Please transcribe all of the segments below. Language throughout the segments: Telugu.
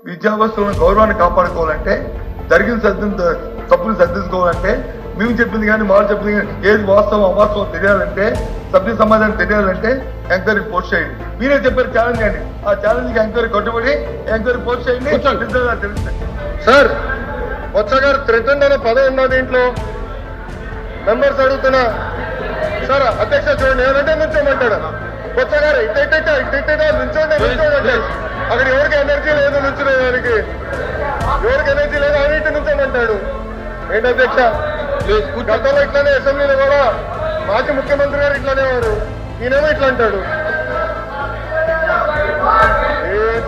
విద్యా వ్యవస్థలను గౌరవాన్ని కాపాడుకోవాలంటే జరిగిన తప్పులు సర్దించుకోవాలంటే మేము చెప్పింది కానీ వాళ్ళు చెప్పింది కానీ ఏది వాస్తవం అవాస్తవం తెలియాలంటే సభ్య సమాధానం తెలియాలంటే ఎంక్వైరీ పోస్ట్ చేయండి. మీరే చెప్పారు ఛాలెంజ్ అండి, ఆ ఛాలెంజ్ కి ఎంక్వైరీ కట్టుబడి ఎంక్వైరీ పోస్ట్ చేయండి. తెలుస్తాయి సార్. బొత్స గారు థ్రెటన్ అనే పదం ఉన్న దీంట్లో మెంబర్స్ అడుగుతున్నా సార్. అధ్యక్ష చూడండి ఏమంటే నుంచోమంటాడు బొత్స గారు ఇట్ట నుంచోండి. అక్కడ ఎవరికి ఎనర్జీ లేదు నుంచునేదానికి, ఎవరికి ఎనర్జీ లేదు ఆయన ఇంటి నుంచోమంటాడు. ఏంటి అధ్యక్ష, గతంలో ఇట్లానే అసెంబ్లీలో కూడా మాజీ ముఖ్యమంత్రి గారు ఇట్లానే వారు, ఈయనేమో ఇట్లా అంటాడు.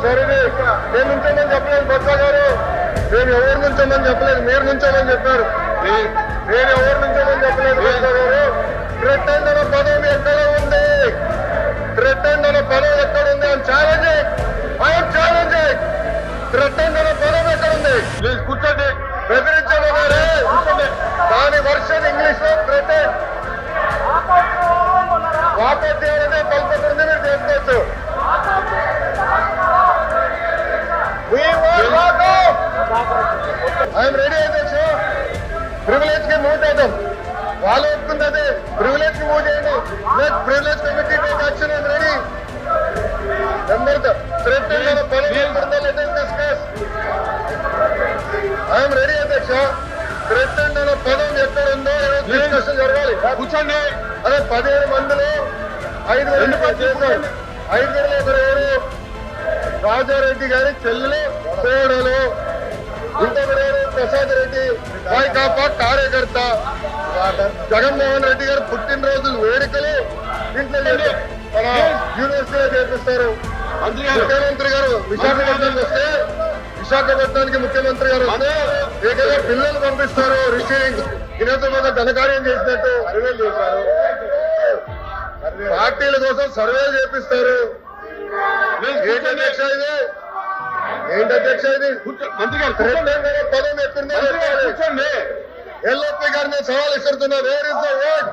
సరే నేను నుంచోమని చెప్పలేదు బొత్స గారు, నేను ఎవరు నుంచోమని చెప్పలేదు, మీరు నుంచోమని చెప్పారు. నేను ఎవరు నుంచోమని చెప్పలేదు బొత్స గారు. థ్రెటన్ అనే పదం ఎక్కడ ఉంది? థ్రెటన్ అనే పదం ఎక్కడ ఉంది? I'm challenging. థ్రెటన్ అనే పదం ఎక్కడ ఉంది? ప్లీజ్ కూర్చోండి. బెదిరించడం వారే దాని వర్షన్ ఇంగ్లీష్ లో థ్రెటన్. వాకౌట్ చేయాలనే కల్పతుంది, మీరు చేసుకోవచ్చు. ఐఎమ్ రెడీ అయితే ప్రివిలేజ్ కి మూవ్ చేద్దాం. వాళ్ళు ఒప్పుకుంది అదే, ప్రివిలేజ్ కి మూవ్ చేయండి. Privilege committee take action. I'm ready. I'm ready అధ్యక్ష. థ్రెటన్ అనే పదం ఎక్కడ ఉందో డిస్కషన్ జరగాలి. కూర్చోండి. అదే 15 మందిలో 5 చేశారు. 5 ఎవరు? రాజారెడ్డి గారి చెల్లెలు కోడలు, ఇంకొకరు ప్రసాద్ రెడ్డి వైకాపా కార్యకర్త. జగన్మోహన్ రెడ్డి గారు పుట్టినరోజులు వేడుకలు ఇంట్లో మన యూనివర్సిటీలో చేపిస్తారు. ముఖ్యమంత్రి గారు విశాఖపట్నానికి వస్తే, విశాఖపట్నానికి ముఖ్యమంత్రి గారు వస్తే ఏకైనా పిల్లలు పంపిస్తారు. రిసీవింగ్ ఇనతో మీద ఘనకార్యం చేసినట్టు సర్వేలు చేశారు. పార్టీల కోసం సర్వేలు చేపిస్తారు. ఏంటి అధ్యక్ష ఇది? మంత్రి గారు పదం ఎక్కడుందో ఎల్ఓపి గారిని సవాల్ ఇస్తున్నారు. Where is the word?